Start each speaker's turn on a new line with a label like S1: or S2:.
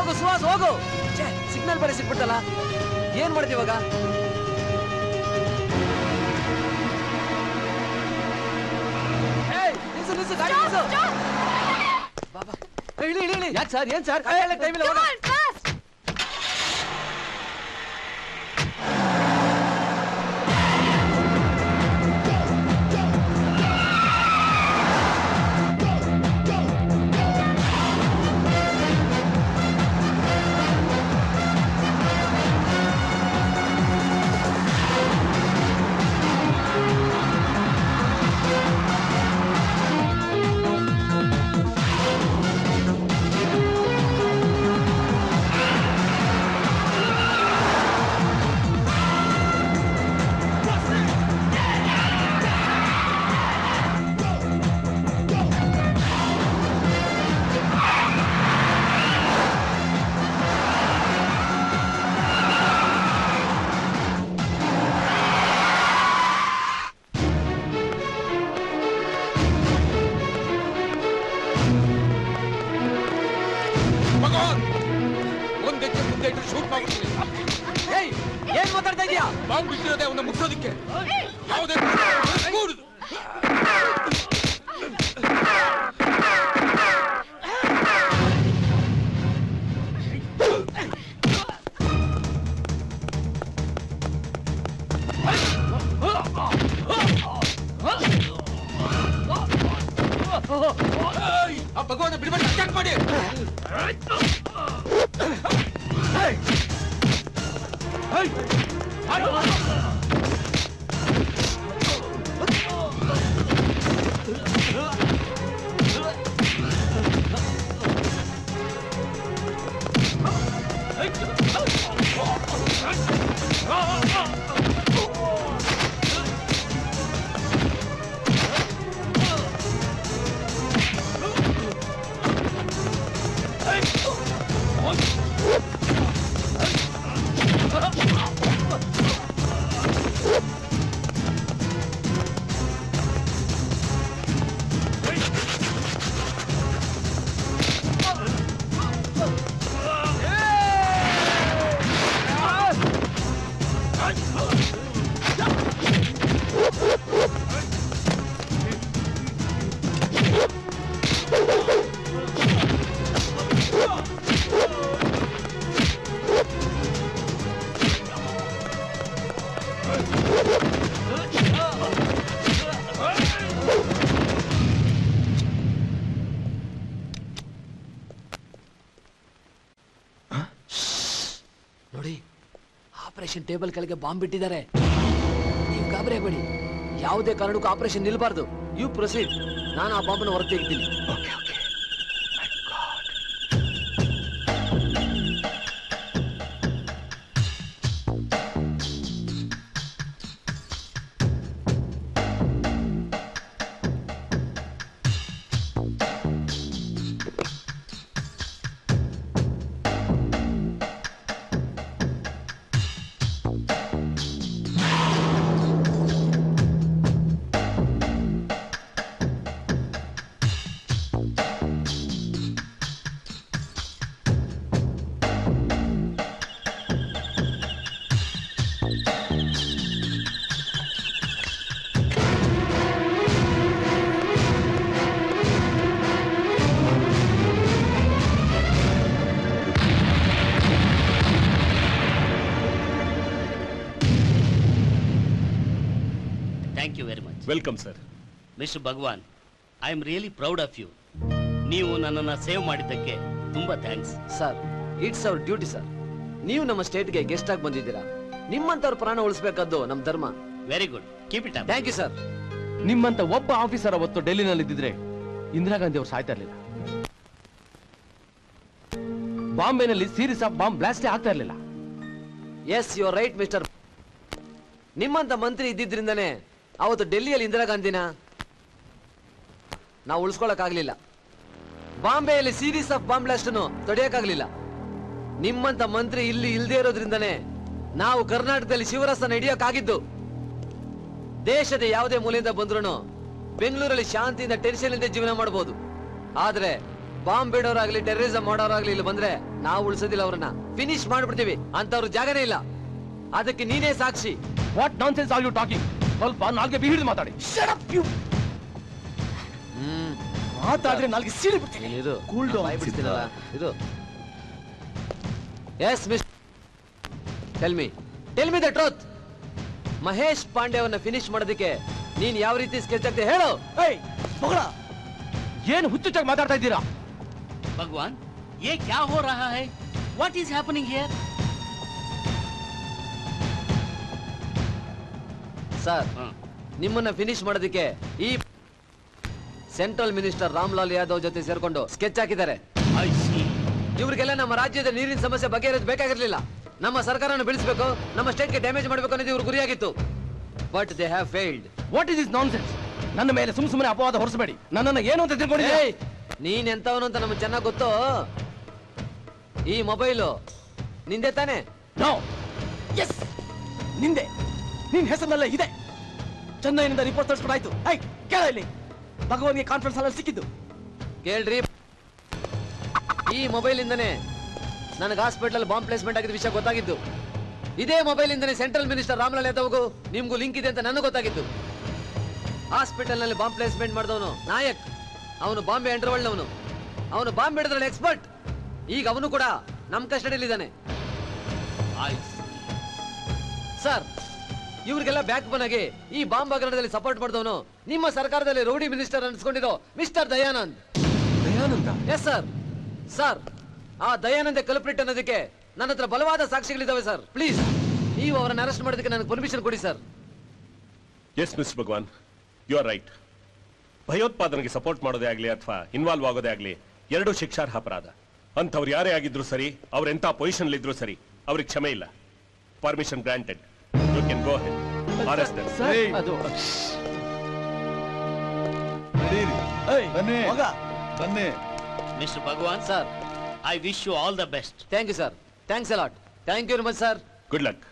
S1: ಹೋಗು ಸುಹಾಸ್ ಹೋಗು. ಸಿಗ್ನಲ್ ಬೇರೆ ಸಿಕ್ಬಿಟ್ಟಲ್ಲ, ಏನ್ ಮಾಡ್ತೀವಿ ಇವಾಗ? ನಿಲ್ಸು ನಿಲ್ಸು ಗಾಡಿ ನಿಲ್ಸು. ಬಾಬಾ ಇಳಿ ಇಳಿ ಇಳಿ. ಯಾಕೆ ಸರ್? ಏನ್ ಸರ್? ಟೈಮ್ ಇಲ್ಲ. ಏನ್ ಮಾತಾಡ್ತಾ ಇದೀಯಾ?
S2: ಬಾಂಬ್ ಬಿಟ್ಟಿರೋದೇ ಅವನ್ನ ಮುಟ್ಟೋದಿಕ್ಕೆ. ಯಾವುದೇ ಆ ಭಗವಾನ ಬಿಡಬೇಡಿ, ಅಟ್ಯಾಕ್ ಮಾಡಿ.
S1: ನೋಡಿ, ಆಪರೇಷನ್ ಟೇಬಲ್ ಕೆಳಗೆ ಬಾಂಬ್ ಬಿಟ್ಟಿದ್ದಾರೆ. ನೀವು ಗಾಬರಿ ಆಗಬೇಡಿ, ಯಾವುದೇ ಕಾರಣಕ್ಕೂ ಆಪರೇಷನ್ ನಿಲ್ಬಾರ್ದು. You proceed. ನಾನು ಆ ಬಾಂಬನ್ನು ಹೊರ ತೆಗಿತೀನಿ.
S3: Thank you very much.
S2: Welcome, sir.
S3: Mr. Bhagwan, I am really proud of you. ನೀವು ನನ್ನನ್ನು ಸೇವ್ ಮಾಡಿದ್ದಕ್ಕೆ ತುಂಬಾ thanks.
S1: Sir, it's hour duty sir. ನೀವು ನಮ್ಮ ಸ್ಟೇಟ್ಗೆ ಗೆಸ್ಟ್ ಆಗಿ ಬಂದಿದ್ದೀರಾ. ನಿಮ್ಮಂತವ್ರ ಪ್ರಾಣ ಉಳಿಸಬೇಕಾದ್ದು ನಮ್ಮ ಧರ್ಮ.
S3: Very good, keep it up.
S1: Thank you sir.
S4: ನಿಮ್ಮಂತ ಒಬ್ಬ ಆಫೀಸರ್ ಅವತ್ತು ಡೆಲ್ಲಿನಲ್ಲಿ ಇದ್ದಿದ್ರೆ ಇಂದಿರಾ ಗಾಂಧಿ ಅವರು ಸಾಯ್ತಾ ಇರಲಿಲ್ಲ. ಬಾಂಬೆನಲ್ಲಿ ಸೀರೀಸ್ ಆಫ್ ಬಾಂಬ್ ಬ್ಲಾಸ್ಟೇ ಆಗ್ತಾ ಇರಲಿಲ್ಲ.
S1: Yes, you are right mister. ನಿಮ್ಮಂತ ಮಂತ್ರಿ ಇದ್ದಿದ್ರಿಂದನೇ ಅವತ್ತು ಡೆಲ್ಲಿಯಲ್ಲಿ ಇಂದಿರಾ ಗಾಂಧಿನ ನಾವು ಉಳಿಸ್ಕೊಳಕ್ಕಾಗ್ಲಿಲ್ಲ. ಬಾಂಬೆಯಲ್ಲಿ ಸೀರೀಸ್ ಆಫ್ ಬಾಂಬ್ ಬ್ಲಾಸ್ಟ್ ಅನ್ನು ತಡೆಯಕ್ಕಾಗ್ಲಿಲ್ಲ. ನಿಮ್ಮಂತ ಮಂತ್ರಿ ಇಲ್ಲಿ ಇಲ್ದೇ ಇರೋದ್ರಿಂದನೇ ನಾವು ಕರ್ನಾಟಕದಲ್ಲಿ ಶಿವರಸನ ಹಿಡಿಯೋಕ್ಕಾಗಿದ್ದು. ದೇಶದ ಯಾವುದೇ ಮೂಲೆಯಿಂದ ಬಂದ್ರು ಬೆಂಗಳೂರಲ್ಲಿ ಶಾಂತಿಯಿಂದ ಟೆನ್ಷನ್ ಇಲ್ಲದೆ ಜೀವನ ಮಾಡಬಹುದು. ಆದ್ರೆ ಬಾಂಬ್ ಬಿಡೋರಾಗ್ಲಿ ಟೆರರಿಸಂ ಮಾಡೋರಾಗ್ಲಿ ಇಲ್ಲಿ ಬಂದ್ರೆ ನಾವು ಉಳಿಸೋದಿಲ್ಲ ಅವ್ರನ್ನ, ಫಿನಿಶ್ ಮಾಡ್ಬಿಡ್ತೀವಿ. ಅಂತವ್ರ ಜಾಗನೇ ಇಲ್ಲ. ಅದಕ್ಕೆ ನೀನೇ ಸಾಕ್ಷಿ.
S4: What nonsense are you talking? ಸ್ವಲ್ಪ ನಾಲ್ಗೆ ಬಿಹಿಡಿದು ಮಾತಾಡಿ. ಮಾತಾಡ್ರೆ ನಾಲ್ಗೆ ಸೀಳಿ ಬಿಡ್ತೀನಿ.
S1: ಇದು
S4: ಕೂಲ್ ಡೌನ್
S1: ಬಿಡ್ತೀರಲ್ಲ ಇದು. Yes miss, tell me the truth. Mahesh Pande ಅವನ್ನ ಫಿನಿಶ್ ಮಾಡೋದಕ್ಕೆ ನೀನ್ ಯಾವ ರೀತಿ ಸ್ಕೆಚ್ ಆಗ್ತದೆ ಹೇಳು.
S4: ಏಯ್ ಮಗಳ, ಏನು ಹುಚ್ಚುಚ್ಚಾಗಿ ಮಾತಾಡ್ತಾ ಇದ್ದೀರಾ?
S3: भगवान ये क्या हो रहा है? What is happening here?
S1: Sir, ನಿಮ್ಮನ್ನ ಫಿನಿಶ್ ಮಾಡೋದಕ್ಕೆ ಈ ಸೆಂಟ್ರಲ್ ಮಿನಿಸ್ಟರ್ ರಾಮ್ಲಾಲ್ ಯಾದವ್ ಜೊತೆ ಸೇರ್ಕೊಂಡು ಸ್ಕೆಚ್ ಹಾಕಿದ್ದಾರೆ.
S3: I see.
S1: ಇವ್ರಿಗೆಲ್ಲ ನಮ್ಮ ರಾಜ್ಯದ ನೀರಿನ ಸಮಸ್ಯೆ ಬಗೆಹರಿಯೋದು ಬೇಕಾಗಿರ್ಲಿಲ್ಲ. ನಮ್ಮ ಸರ್ಕಾರನ ಬೆಳೆಸಬೇಕು, ನಮ್ಮ ಸ್ಟೇಟ್ಗೆ ಡ್ಯಾಮೇಜ್ ಮಾಡಬೇಕು ಅನ್ನೋದು ಇವ್ರ ಗುರಿಯಾಗಿತ್ತು. But they have failed.
S4: What is this nonsense? ನನ್ನ ಮೇಲೆ ಸುಮ್ಮನೆ ಅಪವಾದ ಹೊರಿಸಬೇಡಿ. ನನ್ನನ್ನು ಏನು ಅಂತ ತಿಳ್ಕೊಂಡಿದ್ದೀರಿ?
S1: ನೀನ್ ಎಂತವನು ಅಂತ ನಮ್ಗೆ ಚೆನ್ನಾಗಿ ಗೊತ್ತು. ಈ ಮೊಬೈಲು ನಿಂದೆ ತಾನೆ?
S4: ನೋ. ಎಸ್, ನಿಂದೆ. ನಿನ್ ಹೆಸರಿನಲ್ಲೇ ಇದೆ. ಚೆನ್ನೈನಿಂದ ರಿಪೋರ್ಟ್ ತರಿಸ್ಬಿಡಾಯ್ತು. ಐ ಕೇಳ ಇಲ್ಲಿ, ಭಗವಾನ್ಗೆ ಕಾನ್ಫರೆನ್ಸ್ ಹಾಲಲ್ಲಿ ಸಿಕ್ಕಿದ್ದು.
S1: ಕೇಳ್ರಿ, ಈ ಮೊಬೈಲ್ ಇಂದನೇ ನನಗೆ ಹಾಸ್ಪಿಟಲ್ ಬಾಂಬ್ ಪ್ಲೇಸ್ಮೆಂಟ್ ಆಗಿದ್ದ ವಿಷಯ ಗೊತ್ತಾಗಿದ್ದು. ಇದೇ ಮೊಬೈಲ್ ಇಂದನೇ ಸೆಂಟ್ರಲ್ ಮಿನಿಸ್ಟರ್ ರಾಮ್ಲಾಲ್ ಯಾದವ್ಗೂ ನಿಮ್ಗೂ ಲಿಂಕ್ ಇದೆ ಅಂತ ನನಗೆ ಗೊತ್ತಾಗಿದ್ದು. ಹಾಸ್ಪಿಟಲ್ ನಲ್ಲಿ ಬಾಂಬ್ ಪ್ಲೇಸ್ಮೆಂಟ್ ಮಾಡಿದವನು ನಾಯಕ್. ಅವನು ಬಾಂಬೆ ಅಂಡರ್ವರ್ಲ್ಡ್ ಅವನು. ಅವನು ಬಾಂಬ್ ಹಿಡಿದ್ರಲ್ಲಿ ಎಕ್ಸ್ಪರ್ಟ್. ಈಗ ಅವನು ಕೂಡ ನಮ್ ಕಸ್ಟಡಿಯಲ್ಲಿ ಇದ್ದಾನೆ. ಸರ್, ಇವ್ರಿಗೆಲ್ಲ ಬ್ಯಾಕ್ ಬೋನ್ ಆಗಿ ಈ ಬಾಂಬ್ ಹಗರಣದಲ್ಲಿ ಸಪೋರ್ಟ್ ಮಾಡಿದವನು ನಿಮ್ಮ ಸರ್ಕಾರದಲ್ಲಿ ರೌಡಿ ಮಿನಿಸ್ಟರ್ ಅನ್ಸ್ಕೊಂಡಿರೋ mister Dayanand.
S4: Dayananda?
S1: Yes sir. Sir, ಆ ದಯಾನಂದ ಕಲ್ಪ್ರಿಟ್ ಅನ್ನೋದಕ್ಕೆ ನನ್ನ ಹತ್ರ ಬಲವಾದ ಸಾಕ್ಷಿಗಳಿದ್ದಾವೆ ಸರ್. ಪ್ಲೀಸ್ ನೀವು ಅವರನ್ನ ಅರೆಸ್ಟ್ ಮಾಡೋದಕ್ಕೆ ನನಗೆ ಪರ್ಮಿಷನ್ ಕೊಡಿ sir.
S5: Yes miss Bhagwan, you are right. ಭಯೋತ್ಪಾದನೆಗೆ ಸಪೋರ್ಟ್ ಮಾಡೋದೇ ಆಗ್ಲಿ ಅಥವಾ ಇನ್ವಾಲ್ವ್ ಆಗೋದೇ ಆಗ್ಲಿ ಎರಡೂ ಶಿಕ್ಷಾರ್ಹ ಅಪರಾಧ. ಅಂಥವ್ರು ಯಾರೇ ಆಗಿದ್ರು ಸರಿ, ಅವ್ರ ಎಂಥ ಪೊಸಿಷನ್ ಇದ್ರು ಸರಿ, ಅವ್ರಿಗೆ ಕ್ಷಮೆ ಇಲ್ಲ. Permission granted. You can go ahead. Arrest them.
S4: ಅದು
S6: ಬನ್ನಿ.
S3: Mr. Bhagwan,
S1: sir,
S3: I wish you all the best.
S1: Thank you sir. Thanks a lot. Thank you very much sir.
S5: Good luck.